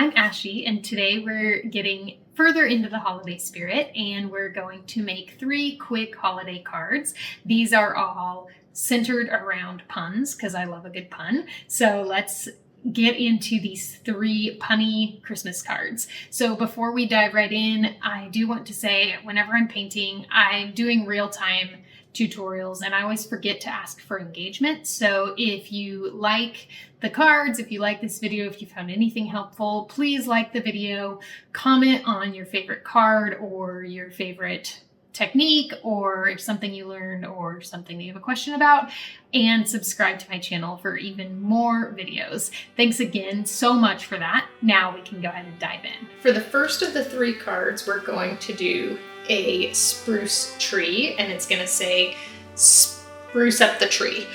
I'm Ashy, and today we're getting further into the holiday spirit, and we're going to make 3 quick holiday cards. These are all centered around puns, because I love a good pun. So let's get into these 3 punny Christmas cards. So before we dive right in, I do want to say, whenever I'm painting, I'm doing real-time tutorials, and I always forget to ask for engagement. So if you like the cards, if you like this video, if you found anything helpful, please like the video, comment on your favorite card or your favorite technique, or if something you learned or something that you have a question about, and subscribe to my channel for even more videos. Thanks again so much for that. Now we can go ahead and dive in. For the first of the 3 cards, we're going to do a spruce tree, and it's going to say spruce up the tree,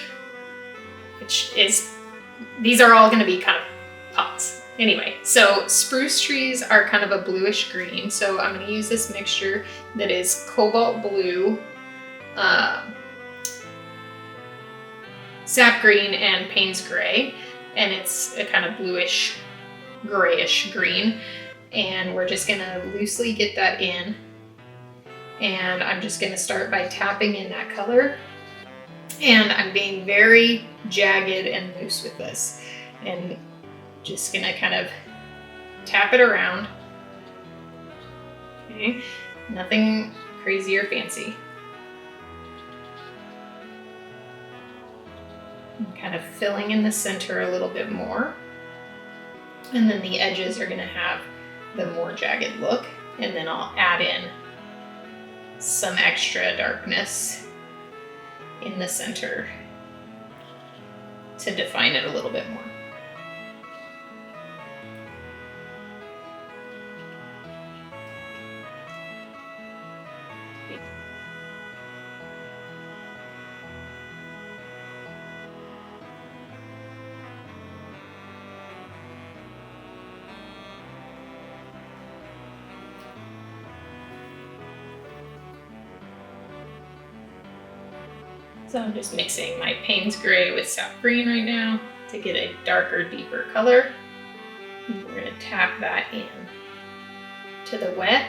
which is, these are all going to be kind of pots. Anyway, so spruce trees are kind of a bluish green, so I'm going to use this mixture that is cobalt blue, sap green, and Payne's gray, and it's a kind of bluish grayish green, and we're just going to loosely get that in. And I'm just going to start by tapping in that color, and I'm being very jagged and loose with this, and just going to kind of tap it around. Okay, nothing crazy or fancy. I'm kind of filling in the center a little bit more, and then the edges are going to have the more jagged look, and then I'll add in some extra darkness in the center to define it a little bit more. So I'm just mixing my Payne's gray with sap green right now to get a darker, deeper color. And we're going to tap that in to the wet.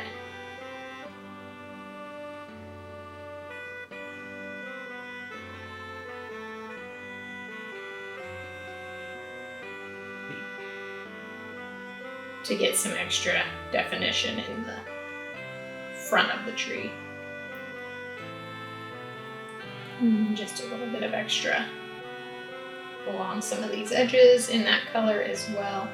To get some extra definition in the front of the tree. Just a little bit of extra along some of these edges in that color as well.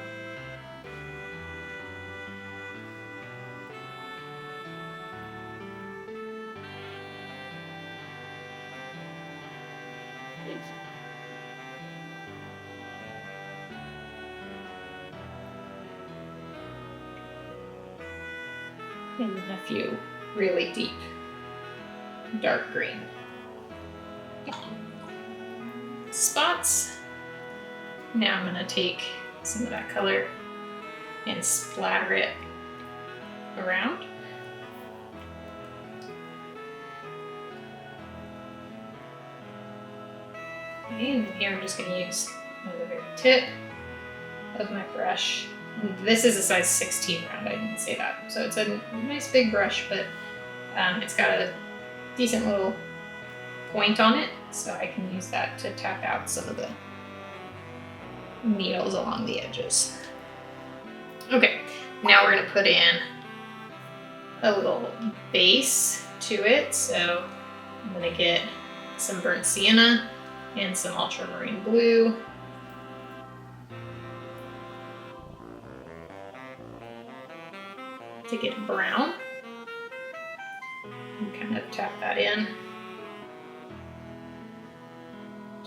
And then a few really deep dark green spots. Now I'm going to take some of that color and splatter it around. Okay, and here I'm just going to use the very tip of my brush. And this is a size 16 round, I didn't say that. So it's a nice big brush, but it's got a decent little point on it, so I can use that to tap out some of the needles along the edges. Okay, now we're going to put in a little base to it, so I'm going to get some burnt sienna and some ultramarine blue. To get brown, and kind of tap that in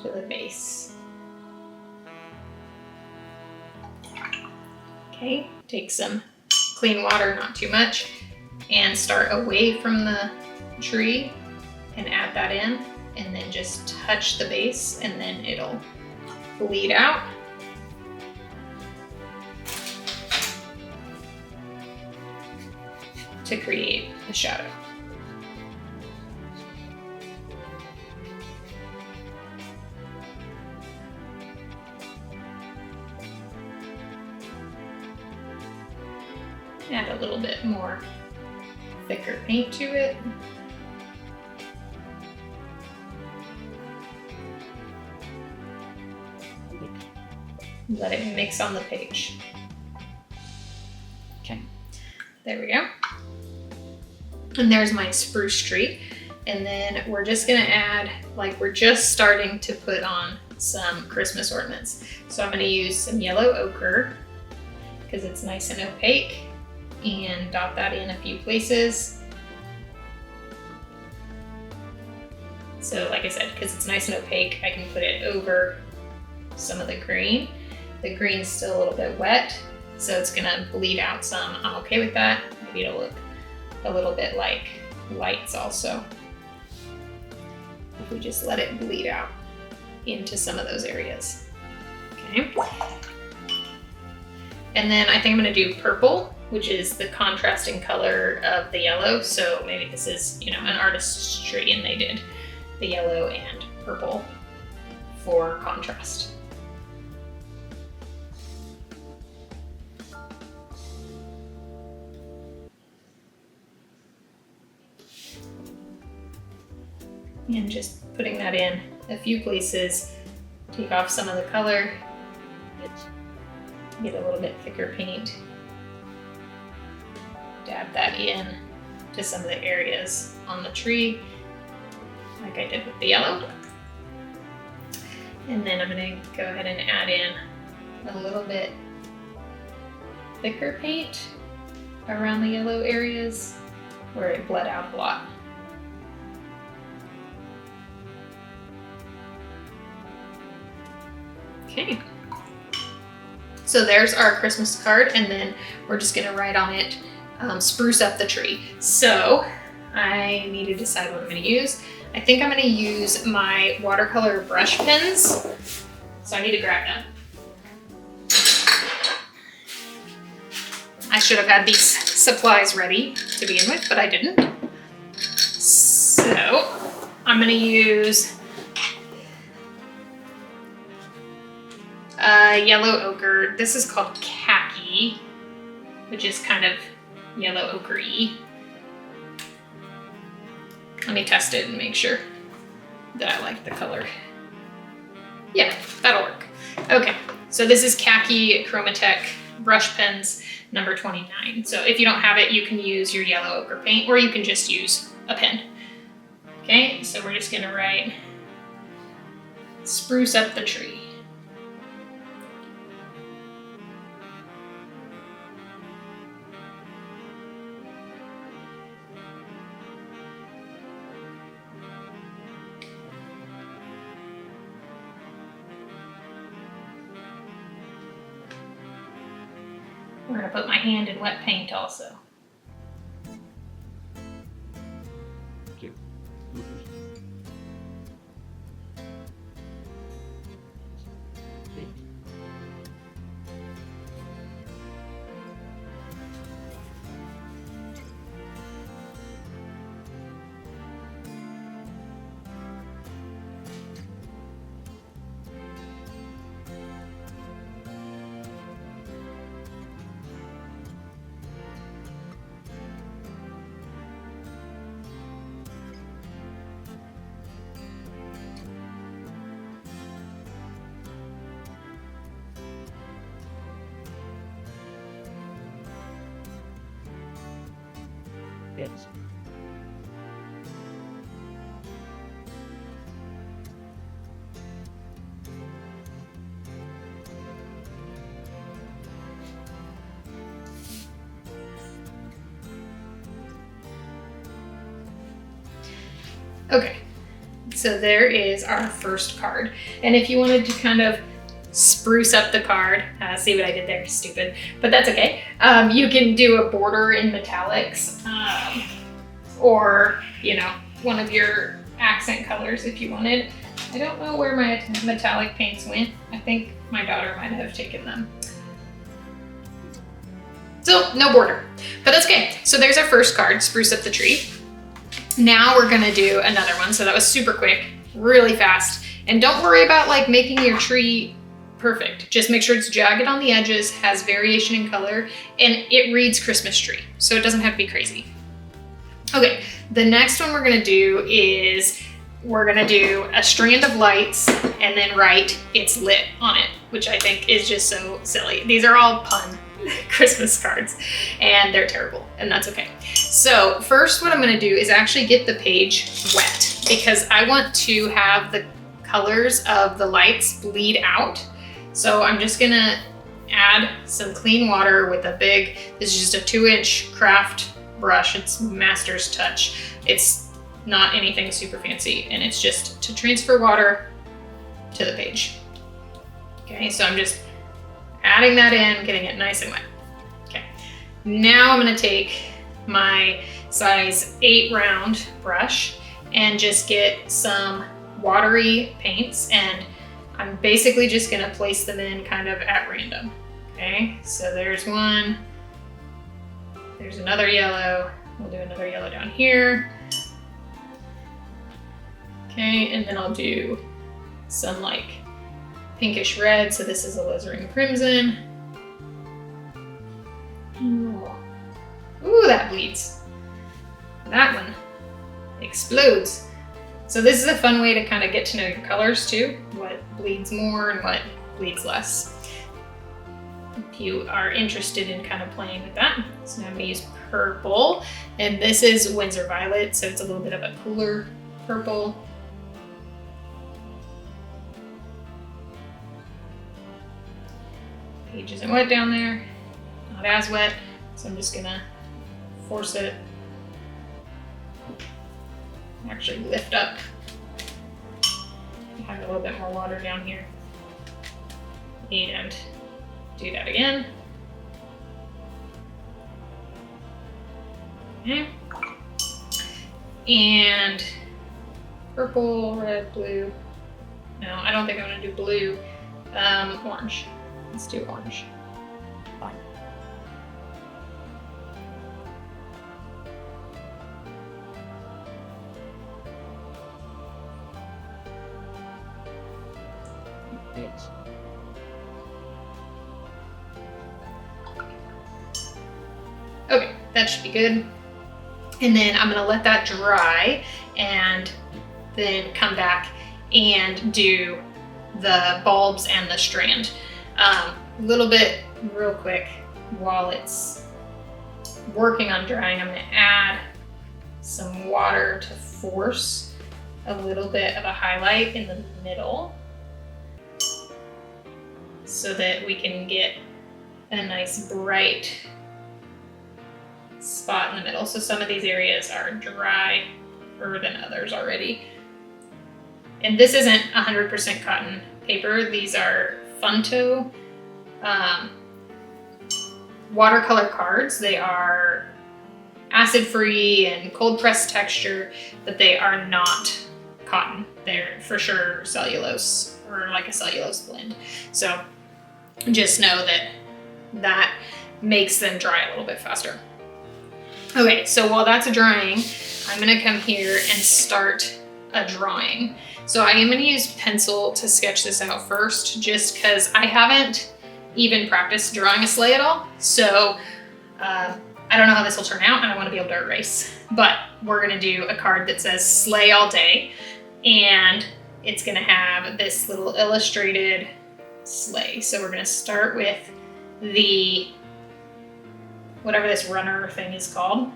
to the base. Okay, take some clean water, not too much, and start away from the tree and add that in, and then just touch the base, and then it'll bleed out. To create the shadow. Add a little bit more thicker paint to it. Let it mix on the page. Okay. There we go. And there's my spruce tree. And then we're just gonna add, like we're just starting to put on some Christmas ornaments. So I'm gonna use some yellow ochre because it's nice and opaque, and dot that in a few places. So like I said, because it's nice and opaque, I can put it over some of the green. The green's still a little bit wet, so it's gonna bleed out some. I'm okay with that. Maybe it'll look a little bit like lights also, if we just let it bleed out into some of those areas. Okay. And then I think I'm gonna do purple, which is the contrasting color of the yellow. So maybe this is, you know, an artist's tree and they did the yellow and purple for contrast. And just putting that in a few places, take off some of the color, get a little bit thicker paint, dab that in to some of the areas on the tree, like I did with the yellow. And then I'm gonna go ahead and add in a little bit thicker paint around the yellow areas where it bled out a lot. Okay, so there's our Christmas card, and then we're just gonna write on it, spruce up the tree. So I need to decide what I'm gonna use. I think I'm gonna use my watercolor brush pens. So I need to grab them. I should have had these supplies ready to begin with, but I didn't. So I'm gonna use yellow ochre. This is called khaki, which is kind of yellow ochre-y. Let me test it and make sure that I like the color. Yeah, that'll work. Okay, so this is khaki Chromatech brush pens number 29. So if you don't have it, you can use your yellow ochre paint, or you can just use a pen. Okay, so we're just gonna write spruce up the tree. We're gonna put my hand in wet paint also. Thank you. Yes. Okay, so there is our first card. And if you wanted to kind of spruce up the card, see what I did there, stupid, but that's okay. You can do a border in metallics, or, you know, one of your accent colors if you wanted. I don't know where my metallic paints went. I think my daughter might have taken them. So no border, but that's okay. So there's our first card, spruce up the tree. Now we're gonna do another one. So that was super quick, really fast. And don't worry about like making your tree perfect. Just make sure it's jagged on the edges, has variation in color, and it reads Christmas tree. So it doesn't have to be crazy. Okay, the next one we're gonna do is we're gonna do a strand of lights and then write "it's lit" on it, which I think is just so silly. These are all pun Christmas cards and they're terrible, and that's okay. So first what I'm gonna do is actually get the page wet because I want to have the colors of the lights bleed out. So I'm just gonna add some clean water with a big, this is just a 2-inch craft brush. It's Master's Touch. It's not anything super fancy, and it's just to transfer water to the page. Okay, so I'm just adding that in, getting it nice and wet. Okay, now I'm gonna take my size 8 round brush and just get some watery paints, and I'm basically just gonna place them in kind of at random. Okay, so there's one, there's another yellow, we'll do another yellow down here. Okay, and then I'll do some like pinkish red, so this is alizarin crimson. Ooh, that bleeds. That one explodes. So this is a fun way to kind of get to know your colors too, what bleeds more and what bleeds less. If you are interested in kind of playing with that. So now I'm gonna use purple, and this is Windsor Violet, so it's a little bit of a cooler purple. Page isn't wet down there, not as wet, so I'm just gonna force it. Actually lift up. Have a little bit more water down here. And do that again. Okay. And purple, red, blue. No, I don't think I'm gonna do blue. Orange. Let's do orange. Fine. Yes. Okay, that should be good. And then I'm gonna let that dry and then come back and do the bulbs and the strand. A little bit real quick while it's working on drying, I'm gonna add some water to force a little bit of a highlight in the middle so that we can get a nice bright spot in the middle. So some of these areas are drier than others already. And this isn't 100% cotton paper. These are Funto watercolor cards. They are acid-free and cold press texture, but they are not cotton. They're for sure cellulose, or like a cellulose blend. So just know that that makes them dry a little bit faster. Okay, so while that's drying, I'm gonna come here and start a drawing. So I am gonna use pencil to sketch this out first, just because I haven't even practiced drawing a sleigh at all. So I don't know how this will turn out, and I wanna be able to erase. But we're gonna do a card that says sleigh all day, and it's gonna have this little illustrated sleigh. So we're gonna start with the, whatever this runner thing is called,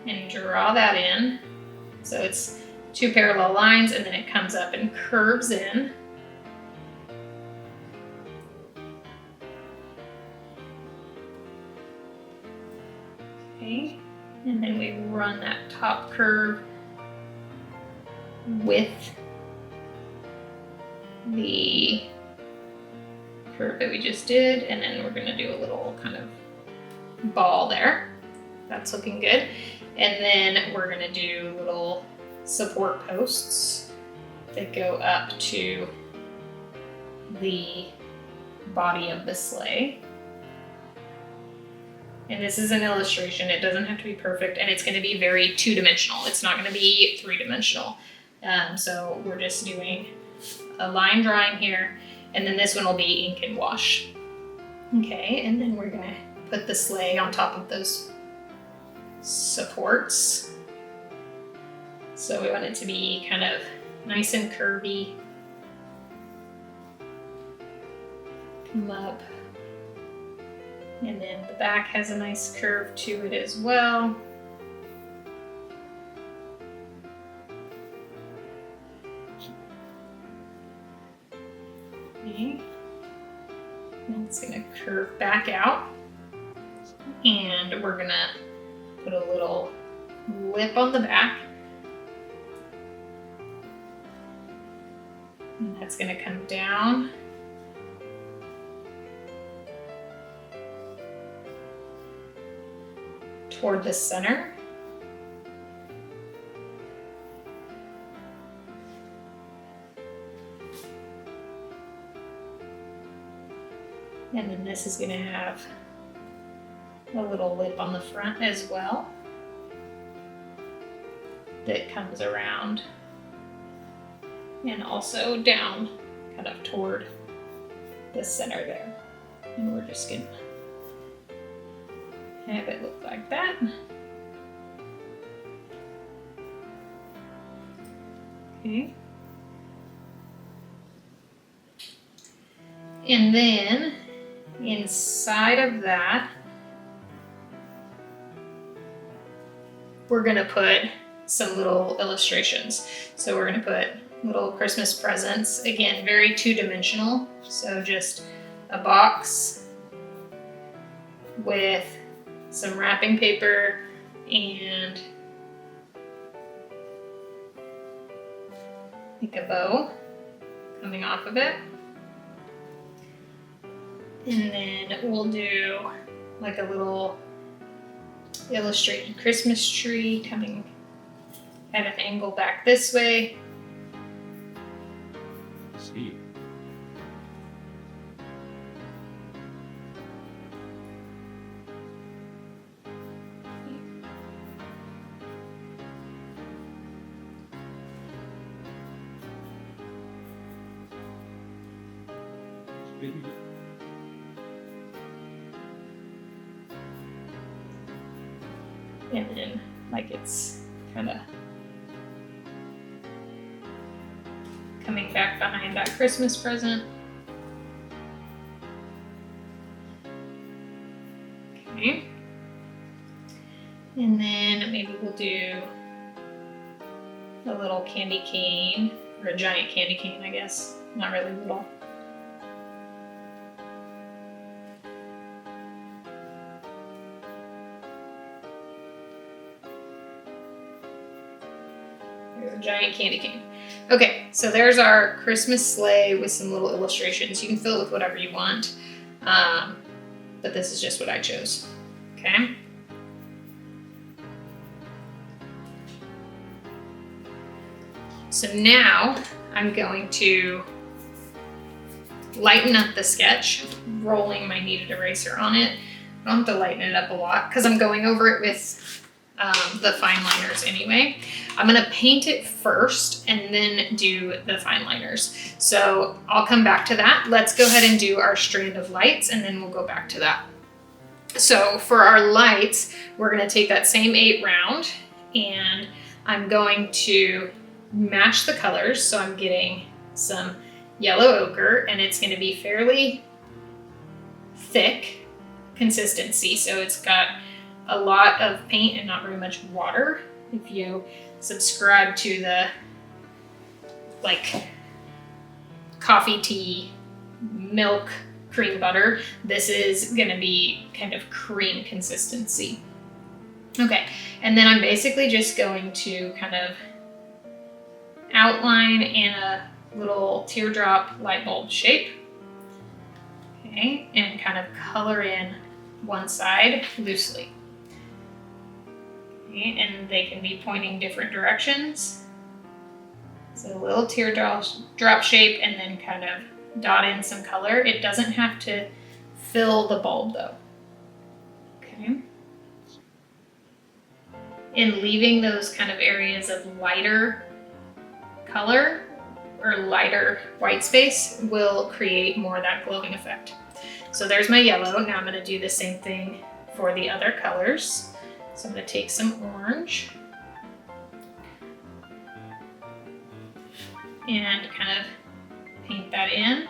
and draw that in. So it's 2 parallel lines, and then it comes up and curves in. Okay, and then we run that top curve with the curve that we just did, and then we're gonna do a little kind of ball there. That's looking good. And then we're gonna do little support posts that go up to the body of the sleigh. And this is an illustration. It doesn't have to be perfect, and it's gonna be very 2-dimensional. It's not gonna be 3-dimensional. So we're just doing a line drawing here, and then this one will be ink and wash. Okay, and then we're gonna put the sleigh on top of those supports. So we want it to be kind of nice and curvy. Come up. And then the back has a nice curve to it as well. Okay. And it's gonna curve back out. And we're gonna put a little lip on the back. And that's gonna come down. Toward the center. And then this is going to have a little lip on the front as well that comes around and also down kind of toward the center there. And we're just going to have it look like that. Okay. And then inside of that, we're gonna put some little illustrations. So we're gonna put little Christmas presents, again, very two-dimensional. So just a box with some wrapping paper and like a bow coming off of it. And then we'll do like a little illustrated Christmas tree coming at an angle back this way. See. And then like it's kind of coming back behind that Christmas present. Okay. And then maybe we'll do a little candy cane, or a giant candy cane, I guess. Not really little. There's a giant candy cane. Okay, so there's our Christmas sleigh with some little illustrations. You can fill it with whatever you want, but this is just what I chose. Okay. So now I'm going to lighten up the sketch, rolling my kneaded eraser on it. I don't have to lighten it up a lot because I'm going over it with the fine liners anyway. I'm gonna paint it first and then do the fine liners. So I'll come back to that. Let's go ahead and do our strand of lights and then we'll go back to that. So for our lights, we're gonna take that same 8 round and I'm going to match the colors. So I'm getting some yellow ochre and it's gonna be fairly thick consistency. So it's got a lot of paint and not very much water. If you subscribe to the like coffee tea milk cream butter, this is gonna be kind of cream consistency. Okay, and then I'm basically just going to kind of outline in a little teardrop light bulb shape. Okay, and kind of color in one side loosely. Okay, and they can be pointing different directions. So a little teardrop shape and then kind of dot in some color. It doesn't have to fill the bulb though. Okay. In leaving those kind of areas of lighter color, or lighter white space will create more of that glowing effect. So there's my yellow. Now I'm going to do the same thing for the other colors. So I'm going to take some orange and kind of paint that in.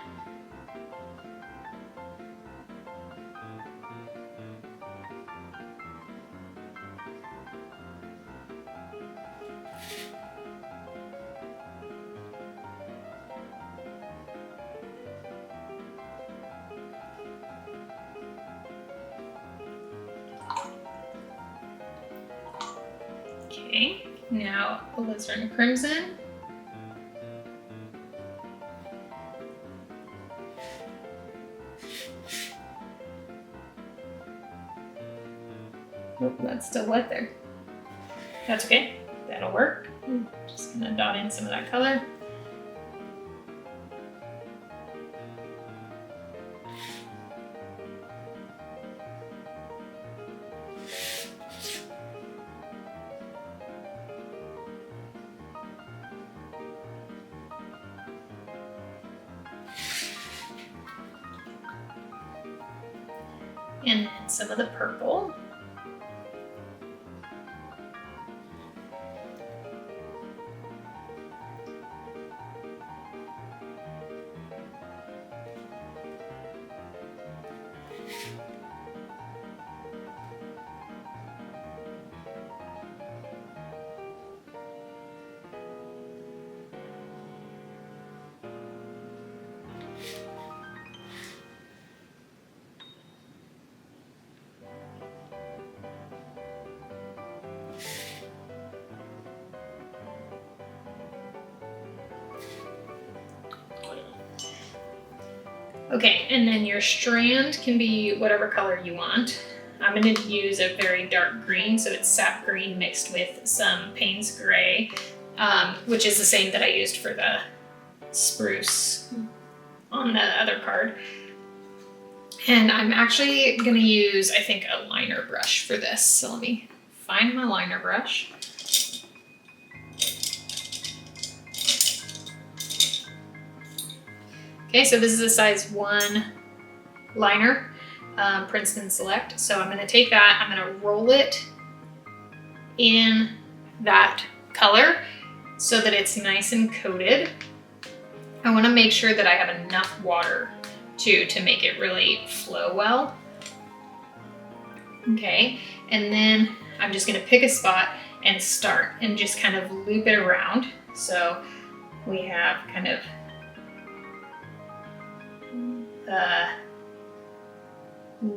Okay, now alizarin crimson. Oh, that's still wet there. That's okay, that'll work. Just gonna dot in some of that color. And then some of the purple. Okay, and then your strand can be whatever color you want. I'm going to use a very dark green, so it's sap green mixed with some Payne's gray, which is the same that I used for the spruce on the other card. And I'm actually going to use, I think, a liner brush for this. So let me find my liner brush. Okay, so this is a size 1 liner, Princeton Select. So I'm gonna take that, I'm gonna roll it in that color so that it's nice and coated. I wanna make sure that I have enough water too to make it really flow well. Okay, and then I'm just gonna pick a spot and start and just kind of loop it around. So we have kind of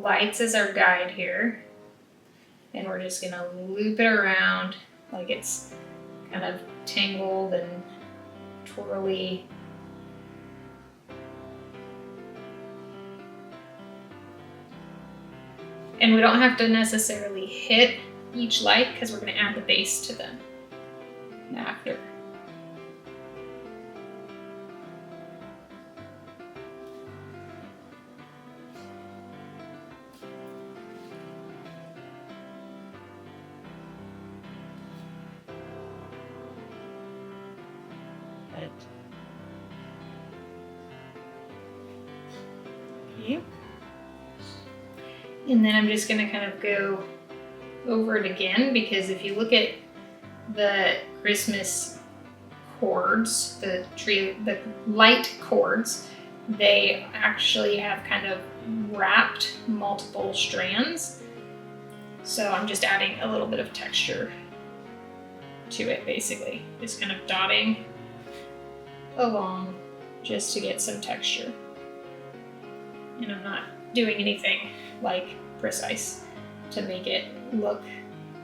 lights as our guide here, and we're just gonna loop it around like it's kind of tangled and twirly. And we don't have to necessarily hit each light because we're going to add the base to them after. Okay. And then I'm just gonna kind of go over it again, because if you look at the Christmas cords, the light cords, they actually have kind of wrapped multiple strands. So I'm just adding a little bit of texture to it, basically. Just kind of dotting along just to get some texture. And I'm not doing anything like precise to make it look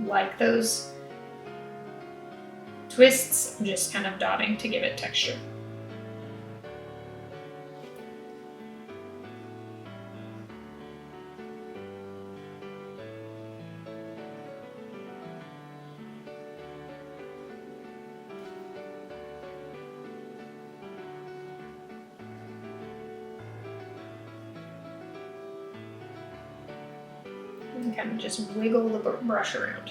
like those twists. I'm just kind of dotting to give it texture. And kind of just wiggle the brush around.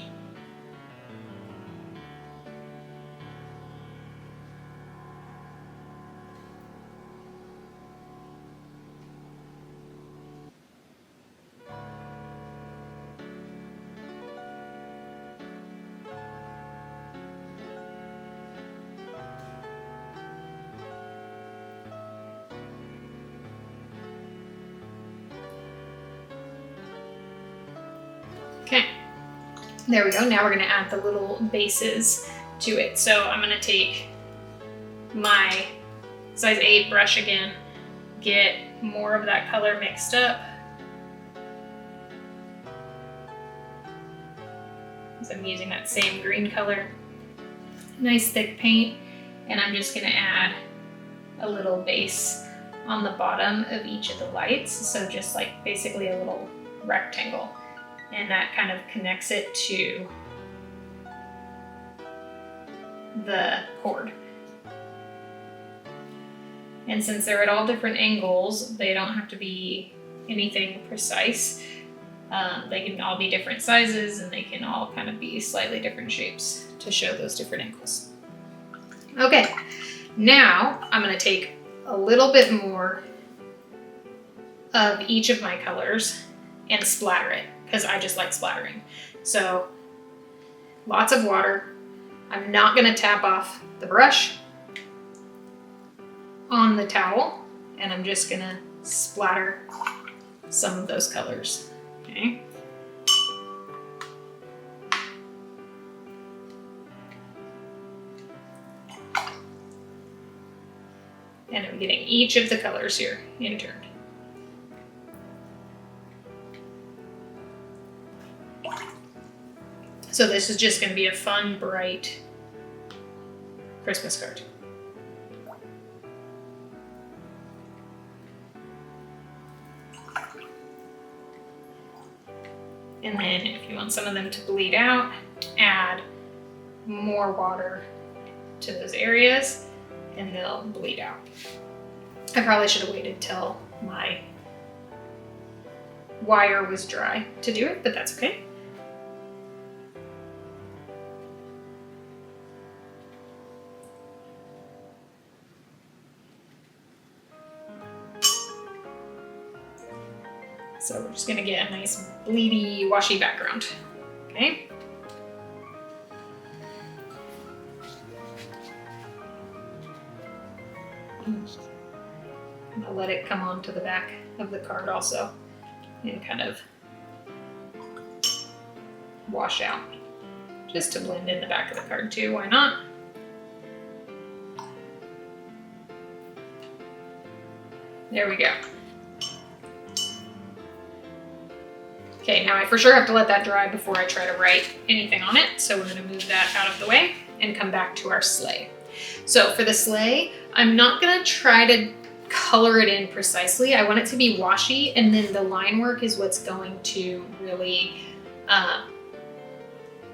Okay, there we go. Now we're gonna add the little bases to it. So I'm gonna take my size 8 brush again, get more of that color mixed up. So I'm using that same green color, nice thick paint, and I'm just gonna add a little base on the bottom of each of the lights. So just like basically a little rectangle, and that kind of connects it to the cord. And since they're at all different angles, they don't have to be anything precise. They can all be different sizes, and they can all kind of be slightly different shapes to show those different angles. Okay, now I'm gonna take a little bit more of each of my colors and splatter it, because I just like splattering. So lots of water. I'm not gonna tap off the brush on the towel, and I'm just gonna splatter some of those colors. Okay. And I'm getting each of the colors here in turn. So this is just going to be a fun, bright Christmas card. And then if you want some of them to bleed out, add more water to those areas and they'll bleed out. I probably should have waited till my wire was dry to do it, but that's okay. So we're just gonna get a nice bleedy, washy background, okay? I'll let it come onto the back of the card also and kind of wash out, just to blend in the back of the card too, why not? There we go. Okay, now I for sure have to let that dry before I try to write anything on it. So we're gonna move that out of the way and come back to our sleigh. So for the sleigh, I'm not gonna try to color it in precisely. I want it to be washy, and then the line work is what's going to really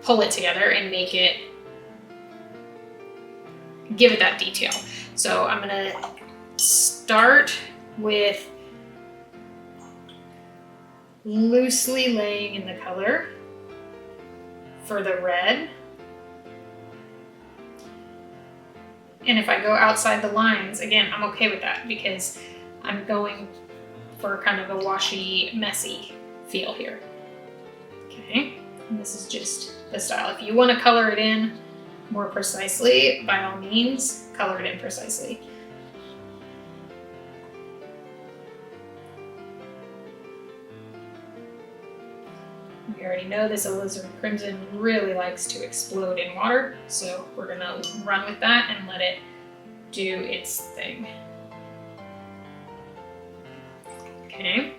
pull it together and make it, give it that detail. So I'm gonna start with loosely laying in the color for the red. And if I go outside the lines, again, I'm okay with that because I'm going for kind of a washy, messy feel here. Okay, and this is just the style. If you want to color it in more precisely, by all means, color it in precisely. We already know this alizarin crimson really likes to explode in water, so we're gonna run with that and let it do its thing. Okay.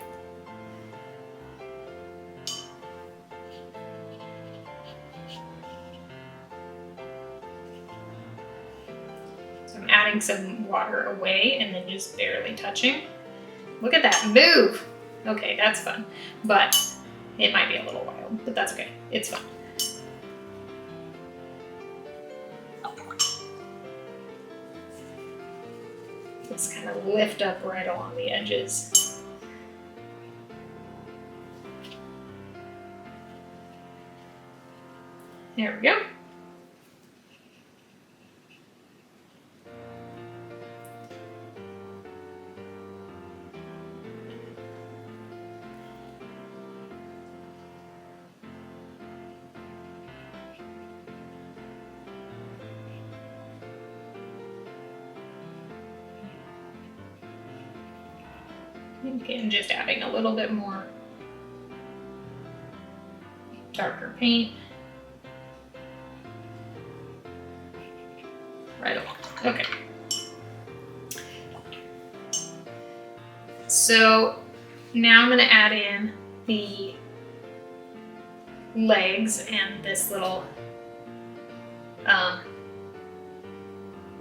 So I'm adding some water away and then just barely touching. Look at that move. Okay, that's fun, but it might be a little wild, but that's okay. It's fun. Just kind of lift up right along the edges. There we go. Okay, and just adding a little bit more darker paint right along. Okay. So now I'm going to add in the legs and this little,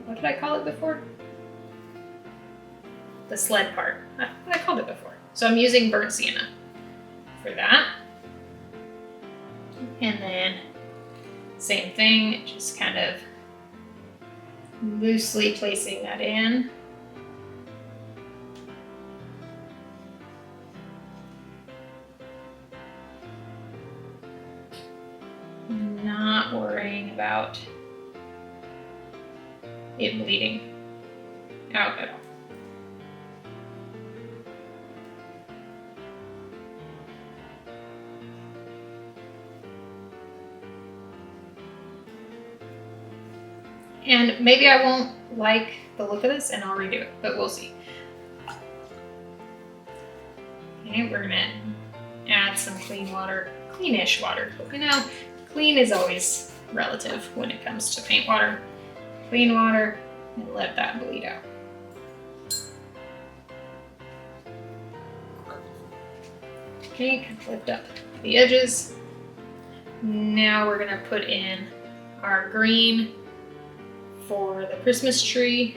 what did I call it before? The sled part. What did I called it before? So I'm using burnt sienna for that. And then same thing, just kind of loosely placing that in. Not worrying about it bleeding out at all. And maybe I won't like the look of this and I'll redo it, but we'll see. Okay, we're gonna add some clean water, cleanish water. You know, clean is always relative when it comes to paint water. Clean water and let that bleed out. Okay, kind of lift up the edges. Now we're gonna put in our green for the Christmas tree.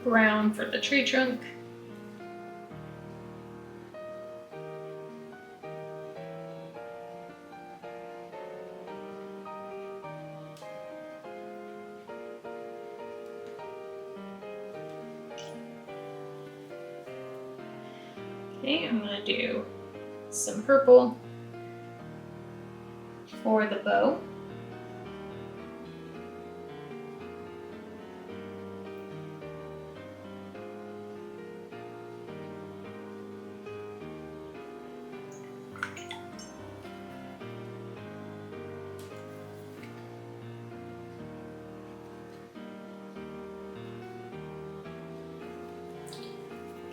Brown for the tree trunk. Okay, I'm gonna do some purple for the bow.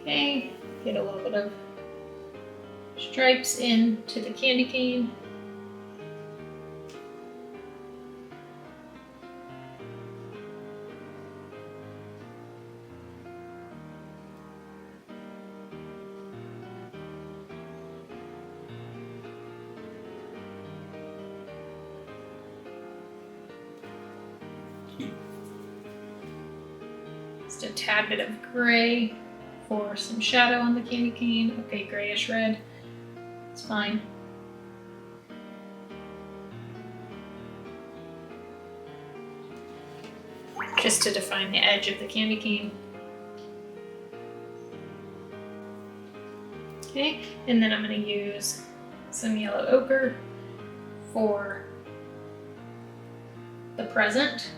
Okay, get a little bit of stripes into the candy cane. Just a tad bit of gray for some shadow on the candy cane. Okay, grayish red. It's fine. Just to define the edge of the candy cane. Okay, and then I'm going to use some yellow ochre for the present.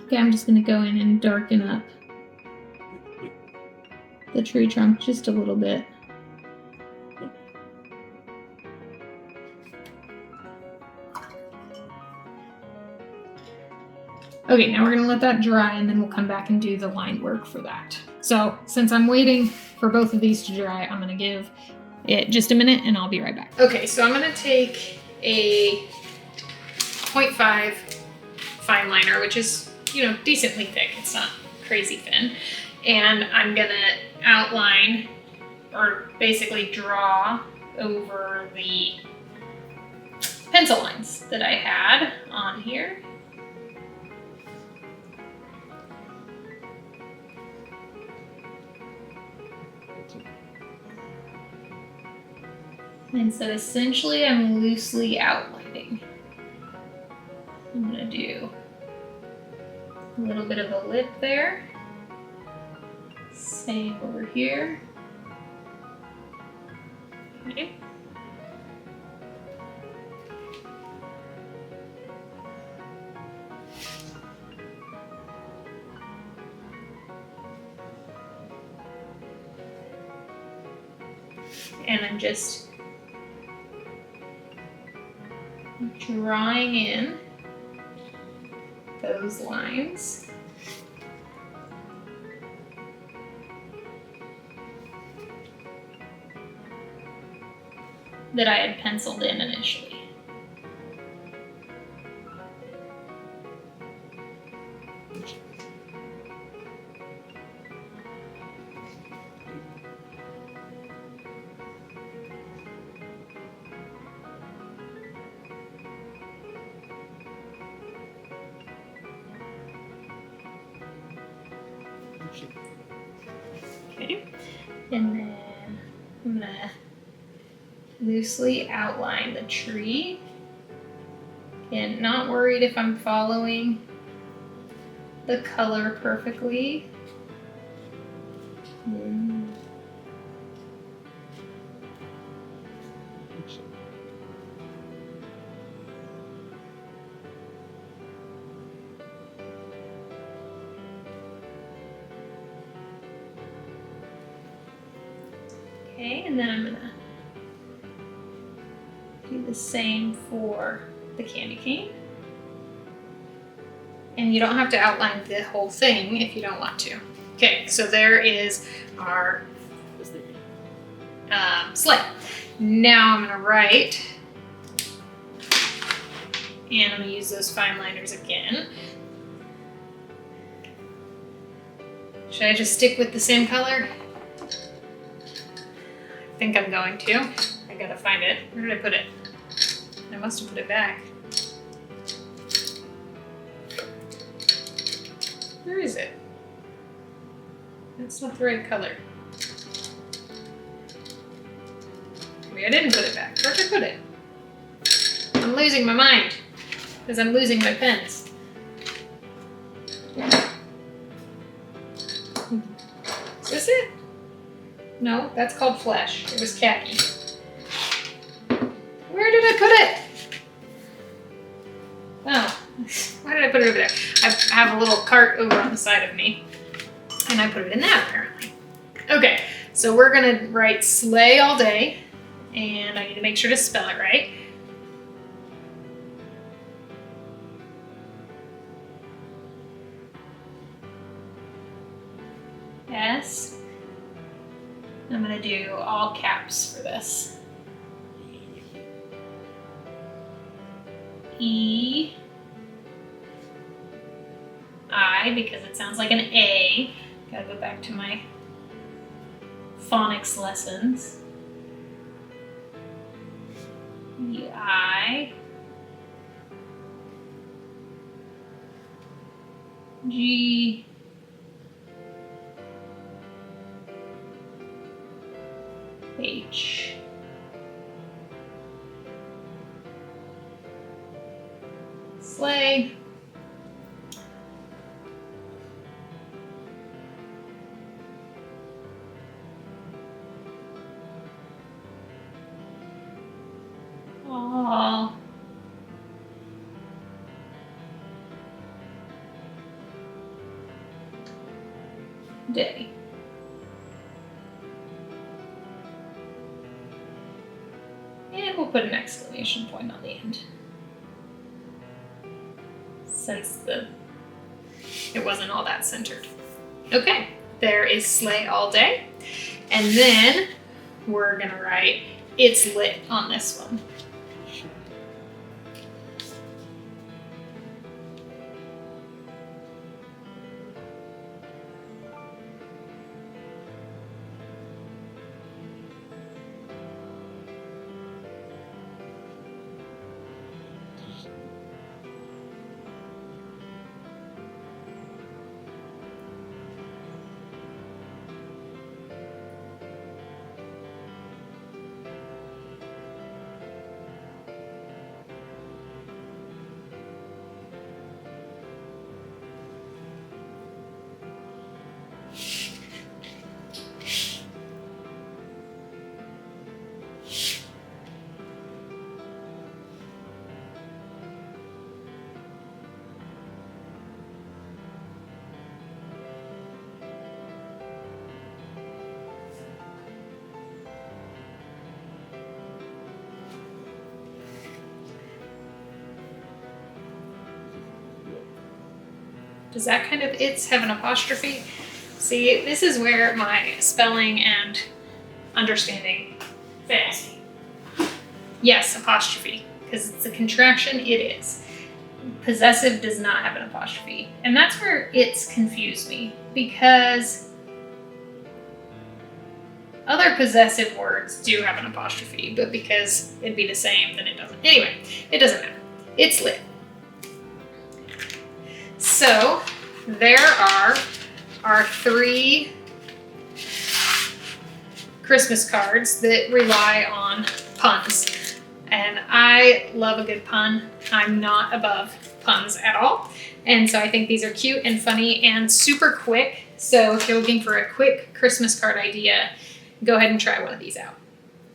Okay, I'm just going to go in and darken up the tree trunk just a little bit. Okay, now we're gonna let that dry and then we'll come back and do the line work for that. So since I'm waiting for both of these to dry, I'm gonna give it just a minute and I'll be right back. Okay, so I'm gonna take a 0.5 fine liner, which is, you know, decently thick. It's not crazy thin. And I'm gonna outline or basically draw over the pencil lines that I had on here. And so essentially I'm loosely outlining. I'm gonna do a little bit of a lip there. Same over here. Okay. And I'm just drawing in those lines. That I had penciled in initially. Okay, and then I'm gonna loosely outline the tree. And not worried if I'm following the color perfectly. Okay, and then I'm gonna do the same for the candy cane. And you don't have to outline the whole thing if you don't want to. Okay, so there is our sleigh. Now I'm gonna write, and I'm gonna use those fine liners again. Should I just stick with the same color? I think I'm going to. I gotta find it. Where did I put it? I must have put it back. Where is it? That's not the right color. Maybe I didn't put it back. Where'd I put it? I'm losing my mind because I'm losing my pens. Is this it? No, that's called flesh. It was khaki. Where did I put it? Oh, why did I put it over there? I have a little cart over on the side of me, and I put it in that apparently. Okay, so we're gonna write sleigh all day, and I need to make sure to spell it right. S. I'm gonna do all caps for this. E. I, because it sounds like an A. Gotta go back to my phonics lessons. E-I. G. H. Sleigh. All day. And we'll put an exclamation point on the end, since the it wasn't all that centered. Okay, there is sleigh all day. And then we're gonna write it's lit on this one. Does that kind of it's have an apostrophe? See, this is where my spelling and understanding fails me. Yes, apostrophe, because it's a contraction, it is. Possessive does not have an apostrophe. And that's where it's confused me, because other possessive words do have an apostrophe, but because it'd be the same, then it doesn't. Anyway, it doesn't matter. It's lit. So there are our 3 Christmas cards that rely on puns. And I love a good pun. I'm not above puns at all. And so I think these are cute and funny and super quick. So if you're looking for a quick Christmas card idea, go ahead and try one of these out.